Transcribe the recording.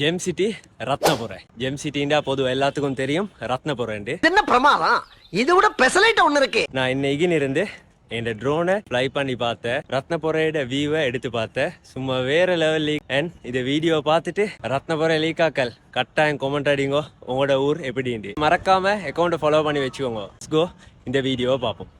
GeM city Ratnapuram. GeM சிட்டின்னா பொதுவாக எல்லாத்துக்கும் தெரியும் ரத்னபுரம். என்ன பிரமாதம், இது விட பெசலைட் ஒண்ணு இருக்கு. நான் இன்னைக்கு இருந்து என் ட்ரோனை ஃப்ளை பண்ணி பார்த்தேன். ரத்னபுரையோட வியூவை எடுத்து பார்த்தேன். சும்மா வேற லெவல் லீக். அண்ட் இந்த வீடியோ பார்த்துட்டு ரத்னபுரை லீக்காக்கள் கட்டாயம் கமெண்ட் அடிங்கோ, உங்களோட ஊர் எப்படின்னு. மறக்காம அக்கௌண்ட்டை ஃபாலோ பண்ணி வச்சுக்கோங்க. கோ இந்த வீடியோவை பார்ப்போம்.